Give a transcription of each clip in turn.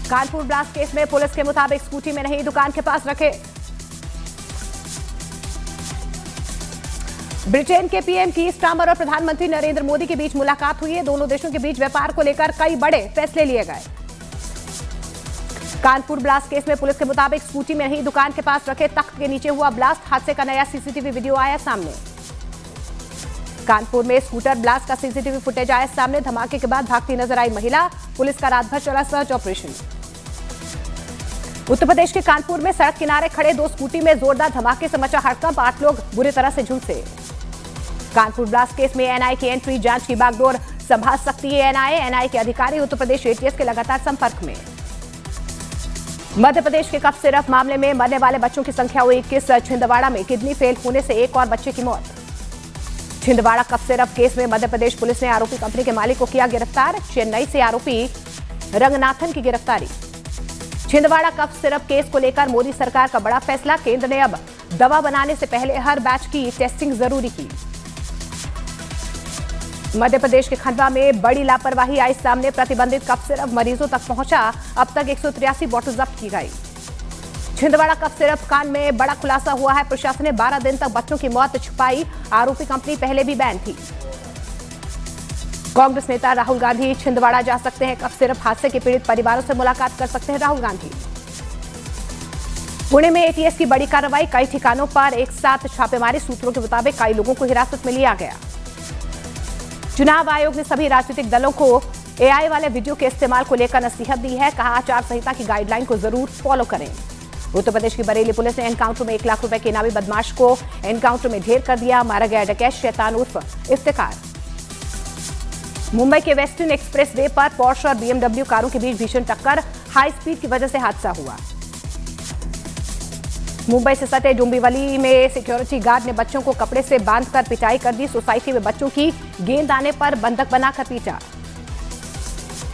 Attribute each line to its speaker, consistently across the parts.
Speaker 1: Kanpur blast case में police के मुताबिक स्कूटी में नहीं, दुकान के पास रखे। ब्रिटेन के पीएम कीर स्टारमर और प्रधानमंत्री नरेंद्र मोदी के बीच मुलाकात हुई है। दोनों देशों के बीच व्यापार को लेकर कई बड़े फैसले लिए गए। कानपुर ब्लास्ट केस में पुलिस के मुताबिक स्कूटी में नहीं, दुकान के पास रखे तख्त के नीचे हुआ ब्लास्ट। हादसे का नया सीसीटीवी वीडियो आया सामने। कानपुर में स्कूटर ब्लास्ट का सीसीटीवी फुटेज आया सामने। धमाके के बाद भागती नजर आई महिला। पुलिस का रात भर चला सर्च ऑपरेशन। उत्तर प्रदेश के कानपुर में सड़क किनारे खड़े दो स्कूटी में जोरदार धमाके से मचा हड़कंप। 8 लोग बुरी तरह से झुलसे। कानपुर ब्लास्ट केस में एनआईए की एंट्री, जांच की बागडोर संभाल सकती है एनआईए के अधिकारी। उत्तर प्रदेश एटीएस के लगातार संपर्क में। मध्य प्रदेश के कफ सिरप मामले में मरने वाले बच्चों की संख्या हुई 21। छिंदवाड़ा में किडनी फेल होने से एक और बच्चे की मौत। छिंदवाड़ा कफ सिरप केस में मध्य प्रदेश पुलिस ने आरोपी कंपनी के मालिक को किया गिरफ्तार। चेन्नई से आरोपी रंगनाथन की गिरफ्तारी। छिंदवाड़ा कफ सिरप केस को लेकर मोदी सरकार का बड़ा फैसला। केंद्र ने अब दवा बनाने से पहले हर बैच की टेस्टिंग जरूरी की। मध्य प्रदेश के खंडवा में बड़ी लापरवाही आई सामने। प्रतिबंधित कफ सिरप मरीजों तक पहुंचा। अब तक 183 बोतल जब्त की गई। छिंदवाड़ा कफ सिरप कांड में बड़ा खुलासा हुआ है। प्रशासन ने 12 दिन तक बच्चों की मौत छुपाई। आरोपी कंपनी पहले भी बैन थी। कांग्रेस नेता राहुल गांधी छिंदवाड़ा जा सकते हैं। कफ सिरप हादसे के पीड़ित परिवारों से मुलाकात कर सकते हैं राहुल गांधी। पुणे में एटीएस की बड़ी कार्रवाई। कई ठिकानों पर एक साथ छापेमारी। सूत्रों के मुताबिक कई लोगों को हिरासत में लिया गया। चुनाव आयोग ने सभी राजनीतिक दलों को एआई वाले वीडियो के इस्तेमाल को लेकर नसीहत दी है। कहा, आचार संहिता की गाइडलाइन को जरूर फॉलो करें। उत्तर प्रदेश की बरेली पुलिस ने एनकाउंटर में 1 लाख रुपए के इनामी बदमाश को एनकाउंटर में ढेर कर दिया। मारा गया डकैत शैतान उर्फ इफ्तिकार। मुंबई के वेस्टर्न एक्सप्रेस वे पर पोर्श और बीएमडब्ल्यू कारों के बीच भीषण टक्कर। हाई स्पीड की वजह से हादसा हुआ। मुंबई से सटे डोंबिवली में सिक्योरिटी गार्ड ने बच्चों को कपड़े से बांधकर पिटाई कर दी। सोसाइटी में बच्चों की गेंद आने पर बंधक बनाकर पीटा।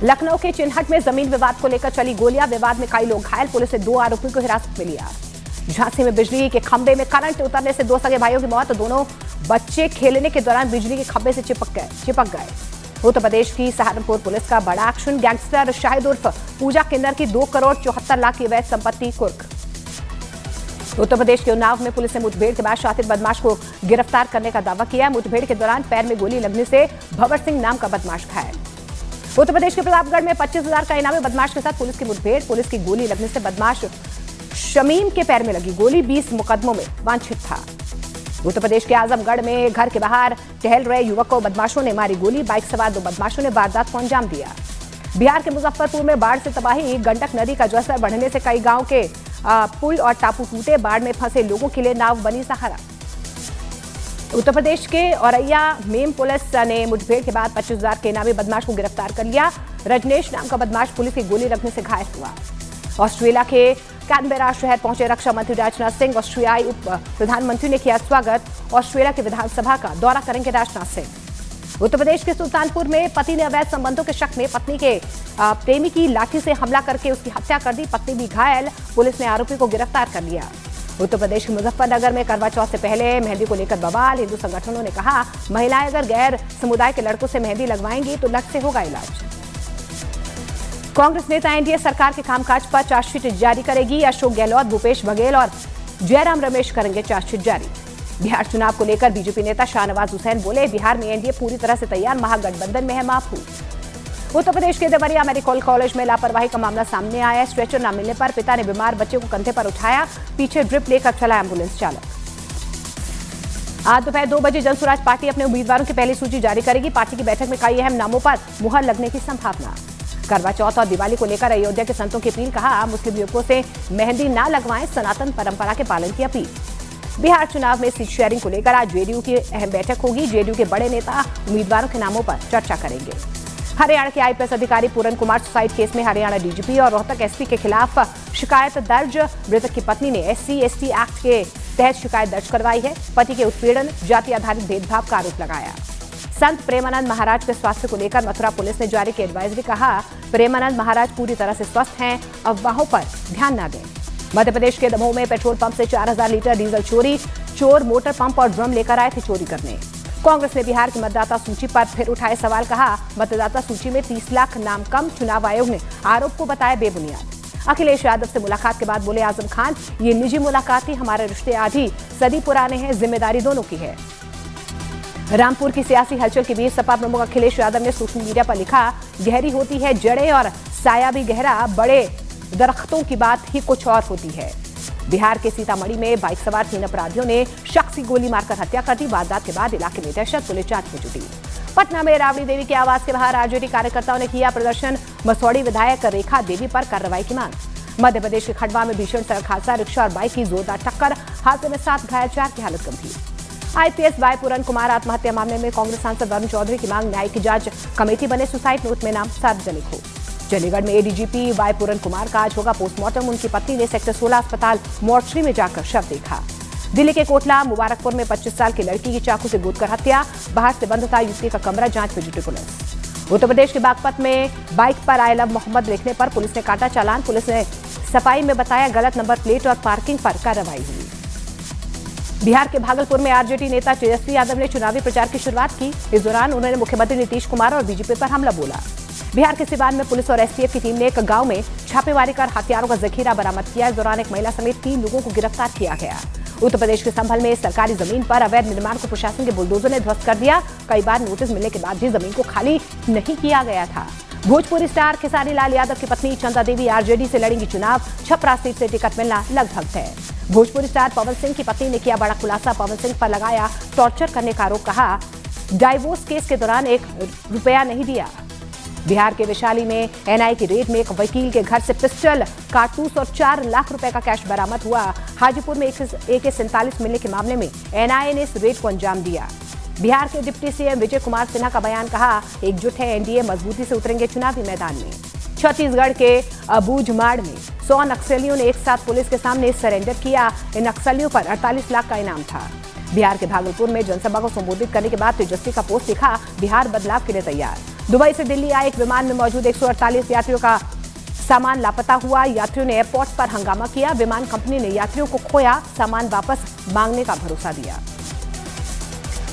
Speaker 1: लखनऊ के चिन्हट में जमीन विवाद को लेकर चली गोलियां। विवाद में कई लोग घायल। पुलिस ने 2 आरोपियों को हिरासत में लिया। झांसी में बिजली के खंभे में करंट उतरने से 2 सगे भाइयों की मौत। दोनों बच्चे खेलने के दौरान बिजली के खंभे से चिपक गए। उत्तर प्रदेश की सहारनपुर पुलिस का बड़ा एक्शन। गैंगस्टर शाहिद उर्फ पूजा किन्नर की 2 करोड़ 74 लाख की अवैध संपत्ति कुर्क। उत्तर प्रदेश के उन्नाव में पुलिस ने मुठभेड़ के बाद शातिर बदमाश को गिरफ्तार करने का दावा किया। मुठभेड़ के दौरान पैर में गोली लगने से भंवर सिंह नाम का बदमाश घायल। उत्तर प्रदेश के प्रतापगढ़ में 25,000 का इनामी बदमाश के साथ पुलिस की मुठभेड़। पुलिस की गोली लगने से बदमाश शमीम के पैर में लगी गोली। 20 मुकदमों में वांछित था। उत्तर प्रदेश के आजमगढ़ में घर के बाहर टहल रहे युवक को बदमाशों ने मारी गोली। बाइक सवार 2 बदमाशों ने वारदात को अंजाम दिया। बिहार के मुजफ्फरपुर में बाढ़ से तबाही। गंडक नदी का जलस्तर बढ़ने से कई गांव के पुल और टापू टूटे। बाढ़ में फंसे लोगों के लिए नाव बनी सहारा। उत्तर प्रदेश के औरैया मेम पुलिस ने मुठभेड़ के बाद 25,000 के इनामी बदमाश को गिरफ्तार कर लिया। रजनेश नाम का बदमाश पुलिस की गोली लगने से घायल हुआ। ऑस्ट्रेलिया के कैनबेरा शहर पहुंचे रक्षा मंत्री राजनाथ सिंह। ऑस्ट्रेलियाई उप प्रधानमंत्री ने किया स्वागत। ऑस्ट्रेलिया की विधानसभा का दौरा करेंगे राजनाथ सिंह। उत्तर प्रदेश के सुल्तानपुर में पति ने अवैध संबंधों के शक में पत्नी के प्रेमी की लाठी से हमला करके उसकी हत्या कर दी। पत्नी भी घायल। पुलिस ने आरोपी को गिरफ्तार कर लिया। उत्तर प्रदेश के मुजफ्फरनगर में करवा चौथ से पहले मेहंदी को लेकर बवाल। हिंदू संगठनों ने कहा, महिलाएं अगर गैर समुदाय के लड़कों से मेहंदी लगवाएंगी तो लट से होगा इलाज। कांग्रेस नेता एनडीए सरकार के कामकाज पर चार्जशीट जारी करेगी। अशोक गहलोत, भूपेश बघेल और जयराम रमेश करेंगे चार्जशीट जारी। बिहार चुनाव को लेकर बीजेपी नेता शाहनवाज हुसैन बोले, बिहार में एनडीए पूरी तरह से तैयार। महागठबंधन में है माफूज। उत्तर प्रदेश के देवरिया मेडिकल कॉलेज में लापरवाही का मामला सामने आया है। स्ट्रेचर न मिलने पर पिता ने बीमार बच्चे को कंधे पर उठाया। पीछे ड्रिप लेकर चला एम्बुलेंस चालक। आज दोपहर 2 बजे जनसुराज पार्टी अपने उम्मीदवारों की पहली सूची जारी करेगी। पार्टी की बैठक में कई अहम नामों पर मुहर लगने की संभावना। करवा चौथ और दिवाली को लेकर अयोध्या के संतों की अपील। कहा, मुस्लिम युवकों से मेहंदी न लगवाएं। सनातन परंपरा के पालन की अपील। बिहार चुनाव में सीट शेयरिंग को लेकर आज जेडीयू की अहम बैठक होगी। जेडीयू के बड़े नेता उम्मीदवारों के नामों पर चर्चा करेंगे। हरियाणा के आईपीएस अधिकारी पूरन कुमार सुसाइड केस में हरियाणा डीजीपी और रोहतक एसपी के खिलाफ शिकायत दर्ज। मृतक की पत्नी ने SC/ST एक्ट के तहत शिकायत दर्ज करवाई है। पति के उत्पीड़न, जाति आधारित भेदभाव का आरोप लगाया। संत प्रेमानंद महाराज के स्वास्थ्य को लेकर मथुरा पुलिस ने जारी की एडवाइजरी। कहा, प्रेमानंद महाराज पूरी तरह से स्वस्थ हैं। अफवाहों पर ध्यान न दें। मध्य प्रदेश के दमोह में पेट्रोल पंप से 4,000 लीटर डीजल चोरी। चोर मोटर पंप और ड्रम लेकर आए थे चोरी करने। कांग्रेस ने बिहार की मतदाता सूची पर फिर उठाए सवाल, कहा मतदाता सूची में 30 लाख नाम कम। चुनाव आयोग ने आरोप को बताया बेबुनियाद। अखिलेश यादव से मुलाकात के बाद बोले आजम खान, ये निजी मुलाकात थी, हमारे रिश्ते आधी सदी पुराने हैं, जिम्मेदारी दोनों की है। रामपुर की सियासी हलचल के बीच सपा प्रमुख अखिलेश यादव ने सोशल मीडिया पर लिखा, गहरी होती है जड़ें और साया भी गहरा, बड़े दरख्तों की बात ही कुछ और होती है। बिहार के सीतामढ़ी में बाइक सवार 3 अपराधियों ने शख्स की गोली मारकर हत्या कर दी। वारदात के बाद इलाके में दहशत, पुलिस जांच में जुटी। पटना में राबड़ी देवी के आवास के बाहर आरजेडी कार्यकर्ताओं ने किया प्रदर्शन। मसौड़ी विधायक रेखा देवी पर कार्रवाई की मांग। मध्य प्रदेश के खंडवा में भीषण सड़क हादसा, रिक्शा और बाइक की जोरदार टक्कर, हादसे में 7 घायल, 4 की हालत गंभीर। आईपीएस वाई पूरन कुमार आत्महत्या मामले में कांग्रेस सांसद वरुण चौधरी की मांग, न्यायिक जांच कमेटी बने, सुसाइड नोट में नाम सार्वजनिक हो। चंडीगढ़ में एडीजीपी वाई पूरन कुमार का आज होगा पोस्टमार्टम। उनकी पत्नी ने सेक्टर 16 अस्पताल मोर्चरी में जाकर शव देखा। दिल्ली के कोटला मुबारकपुर में 25 साल की लड़की की चाकू से गोदकर हत्या, बाहर से बंद था युवती का कमरा, जांच में जुटी पुलिस। उत्तर प्रदेश के बागपत में बाइक पर आई लव मोहम्मद लिखने पर पुलिस ने काटा चालान। पुलिस ने सफाई में बताया गलत नंबर प्लेट और पार्किंग पर कार्रवाई हुई। बिहार के भागलपुर में आरजेडी नेता तेजस्वी यादव ने चुनावी प्रचार की शुरुआत की। इस दौरान उन्होंने मुख्यमंत्री नीतीश कुमार और बीजेपी पर हमला बोला। बिहार के सिवान में पुलिस और एसटीएफ की टीम ने एक गांव में छापेमारी कर हथियारों का जखीरा बरामद किया। इस दौरान एक महिला समेत 3 लोगों को गिरफ्तार किया गया। उत्तर प्रदेश के संभल में सरकारी जमीन पर अवैध निर्माण को प्रशासन के बुलडोजर ने ध्वस्त कर दिया। कई बार नोटिस मिलने के बाद भी जमीन को खाली नहीं किया गया था। भोजपुरी स्टार खेसारी लाल यादव की पत्नी चंदा देवी आरजेडी से लड़ेंगी चुनाव। छपरा सीट से टिकट मिलना लगभग तय। भोजपुरी स्टार पवन सिंह की पत्नी ने किया बड़ा खुलासा। पवन सिंह पर लगाया टॉर्चर करने का आरोप, कहा डाइवोर्स केस के दौरान 1 रुपया नहीं दिया। बिहार के वैशाली में एनआईए की रेड में एक वकील के घर से पिस्टल, कारतूस और 4 लाख रुपए का कैश बरामद हुआ। हाजीपुर में AK-47 मिलने के मामले में एनआईए ने इस रेड को अंजाम दिया। बिहार के डिप्टी सीएम विजय कुमार सिन्हा का बयान, कहा एकजुट है एनडीए, मजबूती से उतरेंगे चुनावी मैदान में। छत्तीसगढ़ के अबूझमाड़ में 100 नक्सलियों ने एक साथ पुलिस के सामने सरेंडर किया। इन नक्सलियों पर 48 लाख का इनाम था। बिहार के भागलपुर में जनसभा को संबोधित करने के बाद तेजस्वी का पोस्ट लिखा, बिहार बदलाव के लिए तैयार। दुबई से दिल्ली आए एक विमान में मौजूद 148 यात्रियों का सामान लापता हुआ। यात्रियों ने एयरपोर्ट पर हंगामा किया। विमान कंपनी ने यात्रियों को खोया, सामान वापस मांगने का भरोसा दिया।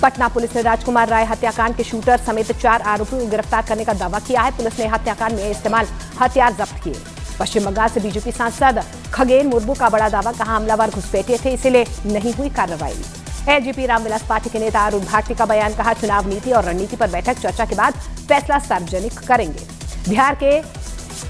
Speaker 1: पटना पुलिस ने राजकुमार राय हत्याकांड के शूटर समेत 4 आरोपियों को गिरफ्तार करने का दावा किया है। पुलिस ने हत्याकांड में इस्तेमाल हथियार जब्त किए। पश्चिम बंगाल से बीजेपी सांसद खगेन मुर्मू का बड़ा दावा, कहा हमलावर घुसपैठिए थे, इसलिए नहीं हुई कार्रवाई। एलजेपी रामविलास पार्टी के नेता अरुण भारती का बयान, कहा चुनाव नीति और रणनीति पर बैठक, चर्चा के बाद फैसला सार्वजनिक करेंगे। बिहार के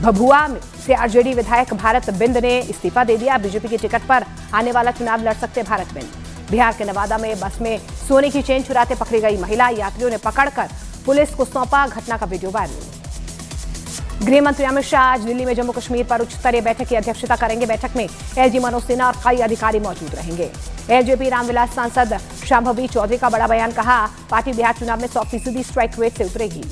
Speaker 1: भभुआ से आरजेडी विधायक भारत बिंद ने इस्तीफा दे दिया। बीजेपी की टिकट पर आने वाला चुनाव लड़ सकते भारत बिंद। बिहार के नवादा में बस में सोने की चेन चुराते पकड़ी गई महिला, यात्रियों ने पकड़कर पुलिस को सौंपा। घटना का वीडियो वायरल। गृह मंत्री अमित शाह आज दिल्ली में जम्मू कश्मीर पर उच्च स्तरीय बैठक की अध्यक्षता करेंगे। बैठक में एलजी मनोज सिन्हा और कई अधिकारी मौजूद रहेंगे। एलजेपी रामविलास सांसद शांभवी चौधरी का बड़ा बयान, कहा पार्टी बिहार चुनाव में 100% स्ट्राइक रेट से उतरेगी।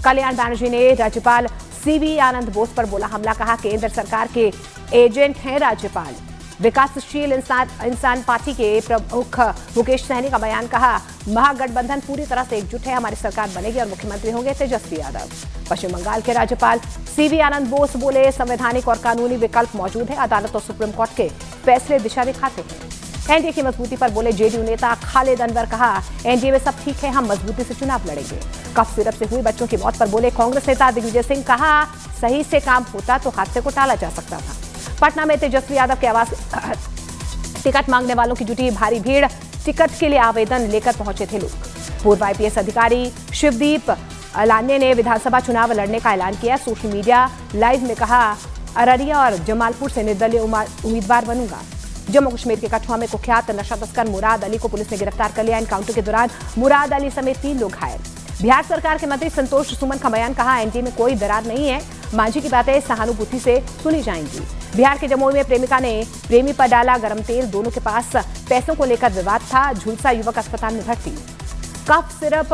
Speaker 1: कल्याण बैनर्जी ने राज्यपाल सीवी आनंद बोस पर बोला हमला, कहा केंद्र सरकार के एजेंट हैं राज्यपाल। विकासशील इंसान पार्टी के प्रमुख मुकेश सहनी का बयान, कहा महागठबंधन पूरी तरह से एकजुट है, हमारी सरकार बनेगी और मुख्यमंत्री होंगे तेजस्वी यादव। पश्चिम बंगाल के राज्यपाल सीवी आनंद बोस बोले संवैधानिक और कानूनी विकल्प मौजूद है, अदालत और सुप्रीम कोर्ट के फैसले दिशा दिखाते हैं। एनडीए की मजबूती पर बोले जेडीयू नेता खालिद अनवर, कहा एनडीए में सब ठीक है, हम मजबूती से चुनाव लड़ेंगे। कफ सिरप से हुई बच्चों की मौत पर बोले कांग्रेस नेता दिग्विजय सिंह, कहा सही से काम होता तो हादसे को टाला जा सकता था। पटना में तेजस्वी यादव के आवास टिकट मांगने वालों की जुटी भारी भीड़, टिकट के लिए आवेदन लेकर पहुंचे थे लोग। पूर्व आईपीएस अधिकारी शिवदीप लान्य ने विधानसभा चुनाव लड़ने का ऐलान किया। सोशल मीडिया लाइव में कहा अररिया और जमालपुर से निर्दलीय उम्मीदवार बनूंगा। जम्मू कश्मीर के कठुआ में कुख्यात नशा तस्कर मुराद अली को पुलिस ने गिरफ्तार कर लिया। एनकाउंटर के दौरान मुराद अली समेत 3 लोग घायल। बिहार सरकार के मंत्री संतोष सुमन का बयान, कहा एनडीए में कोई दरार नहीं है, मांझी की बातें सहानुभूति से सुनी जाएंगी। बिहार के जमुई में प्रेमिका ने प्रेमी पर डाला गरम तेल, दोनों के पास पैसों को लेकर विवाद था। झुलसा युवक अस्पताल में भर्ती। कफ सिरप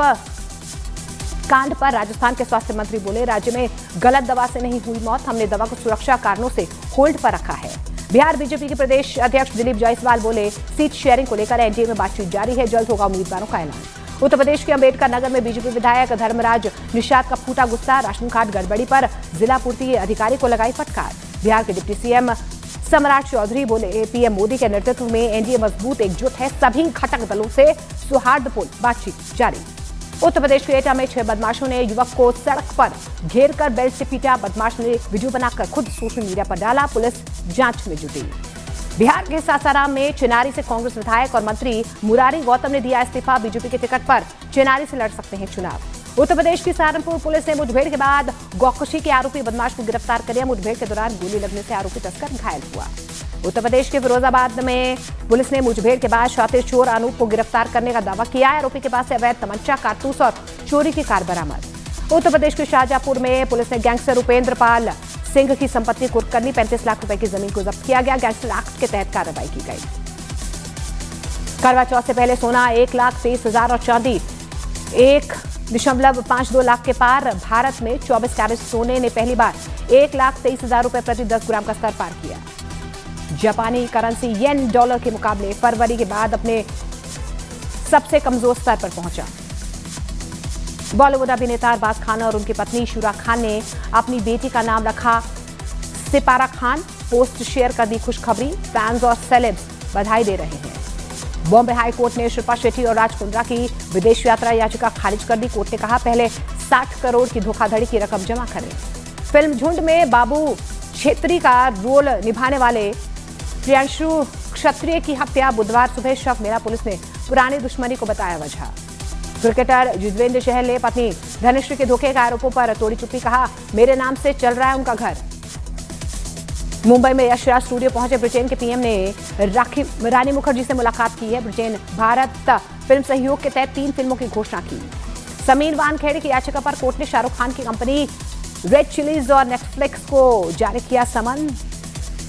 Speaker 1: कांड पर राजस्थान के स्वास्थ्य मंत्री बोले राज्य में गलत दवा से नहीं हुई मौत, हमने दवा को सुरक्षा कारणों से होल्ड पर रखा है। बिहार बीजेपी के प्रदेश अध्यक्ष दिलीप जायसवाल बोले सीट शेयरिंग को लेकर एनडीए में बातचीत जारी है, जल्द होगा उम्मीदवारों का ऐलान। उत्तर प्रदेश के अंबेडकर नगर में बीजेपी विधायक धर्मराज निषाद का फूटा गुस्सा, राशन कार्ड गड़बड़ी पर जिला पूर्ति अधिकारी को लगाई फटकार। बिहार के डिप्टी सीएम सम्राट चौधरी बोले, पीएम मोदी के नेतृत्व में एनडीए मजबूत एकजुट है, सभी घटक दलों से सौहार्दपूर्ण बातचीत जारी। उत्तर प्रदेश के एटा में 6 बदमाशों ने युवक को सड़क पर घेरकर बेल्ट से पीटा। बदमाश ने वीडियो बनाकर खुद सोशल मीडिया पर डाला। पुलिस जांच में जुटी। बिहार के सासाराम में चिनारी से कांग्रेस विधायक और मंत्री मुरारी गौतम ने दिया इस्तीफा। बीजेपी के टिकट पर चिनारी से लड़ सकते हैं चुनाव। उत्तर प्रदेश की सहारनपुर पुलिस ने मुठभेड़ के बाद गौकशी के आरोपी बदमाश को गिरफ्तार कर लिया। मुठभेड़ के दौरान गोली लगने से आरोपी तस्कर घायल हुआ। उत्तर प्रदेश के फिरोजाबाद में पुलिस ने मुठभेड़ के बाद शातिर चोर अनूप को गिरफ्तार करने का दावा किया है। आरोपी के पास से अवैध तमंचा, कारतूस और चोरी की कार बरामद। उत्तर प्रदेश के शाहजहांपुर में पुलिस ने गैंगस्टर उपेंद्र पाल सिंह की संपत्ति कुर्क कर ली। 35 लाख रुपए की जमीन को जब्त किया गया। गैंगस्टर एक्ट के तहत कार्रवाई की गई। करवा चौथ से पहले सोना 1,23,000 और चांदी 1.52 लाख के पार। भारत में 24 कैरेट सोने ने पहली बार 1,23,000 रुपए प्रति 10 ग्राम का स्तर पार किया। जापानी करेंसी येन डॉलर के मुकाबले फरवरी के बाद अपने सबसे कमजोर स्तर पर पहुंचा। बॉलीवुड अभिनेता अरबाज खान और उनकी पत्नी शुरा खान ने अपनी बेटी का नाम रखा सिपारा खान। पोस्ट शेयर कर दी खुशखबरी। फैंस और सेलेब्स बधाई दे रहे हैं। बॉम्बे हाई कोर्ट ने शिल्पा शेट्टी और राज कुंद्रा की विदेश यात्रा याचिका खारिज कर दी। कोर्ट ने कहा पहले 60 करोड़ की धोखाधड़ी की रकम जमा करें। फिल्म झुंड में बाबू छेत्री का रोल निभाने वाले प्रियांशु क्षत्रिय की हत्या बुधवार सुबह शव मिला। पुलिस ने पुरानी दुश्मनी को बताया वजह। क्रिकेटर युजवेंद्र चहल ने पत्नी धनश्री के धोखे के आरोपों पर तोड़ी चुप्पी। कहा मेरे नाम से चल रहा है उनका घर। मुंबई में यश राज स्टूडियो पहुंचे ब्रिटेन के पीएम ने रानी मुखर्जी से मुलाकात की है। ब्रिटेन भारत फिल्म सहयोग के तहत 3 फिल्मों की घोषणा की। समीर वानखेड़े की याचिका पर कोर्ट ने शाहरुख खान की कंपनी रेड चिलीज और नेटफ्लिक्स को जारी किया समन।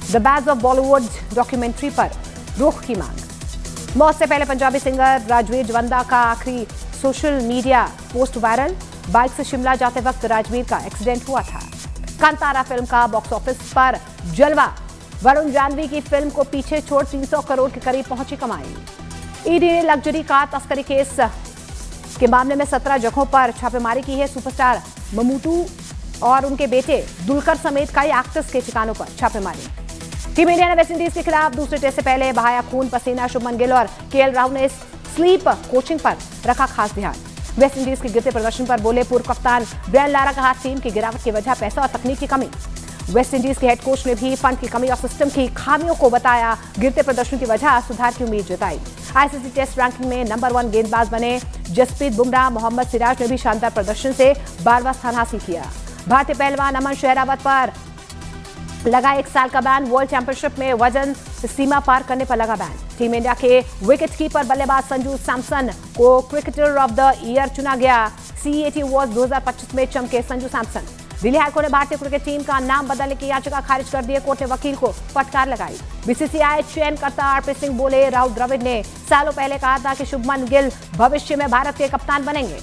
Speaker 1: द बैज ऑफ बॉलीवुड डॉक्यूमेंट्री पर रोक की मांग। मौत से पहले पंजाबी सिंगर राजवीर जवंदा का आखिरी social media post viral. Bike से शिमला जाते वक्त राजवीर का एक्सीडेंट हुआ था। कांतारा फिल्म का बॉक्स ऑफिस पर जलवा। वरुण जानवी की फिल्म को पीछे छोड़ 300 करोड़ के करीब पहुंची कमाई। ईडी ने लग्जरी कार तस्करी केस के मामले में 17 जगहों पर छापेमारी की है। सुपरस्टार ममूटू और उनके बेटे दुलकर समेत कई एक्टर्स के ठिकानों पर छापेमारी। टीम इंडिया ने वेस्टइंडीज के खिलाफ दूसरे टेस्ट से पहले बहाया खून पसीना। शुभमन गिल और केएल राहुल ने स्लीप कोचिंग पर रखा खास ध्यान। वेस्टइंडीज के गिरते प्रदर्शन पर बोले पूर्व कप्तान ब्रायन लारा। कहा टीम की गिरावट की वजह पैसा और तकनीक की कमी। वेस्टइंडीज के हेड कोच ने भी फंड की कमी और सिस्टम की खामियों को बताया। गिरते प्रदर्शन की वजह सुधार की उम्मीद जताई। आईसीसी टेस्ट रैंकिंग में नंबर 1 गेंदबाज बने जसप्रीत बुमराह। मोहम्मद सिराज ने भी शानदार प्रदर्शन से 12वां स्थान हासिल किया। भारतीय पहलवान अमन शेरावत पर लगा 1 साल का बैन। वर्ल्ड चैंपियनशिप में वजन सीमा पार करने पर लगा बैन। टीम इंडिया के विकेट कीपर बल्लेबाज संजू सैमसन को क्रिकेटर ऑफ द ईयर चुना गया। CET अवार्ड 2025 में चमके संजू सैमसन। दिल्ली हाईकोर्ट ने भारतीय क्रिकेट टीम का नाम बदलने की याचिका खारिज कर दी। कोर्ट ने वकील को फटकार लगाई। बीसीसीआई चयनकर्ता आरपी सिंह बोले राहुल द्रविड़ ने सालों पहले कहा था कि शुभमन गिल भविष्य में भारत के कप्तान बनेंगे।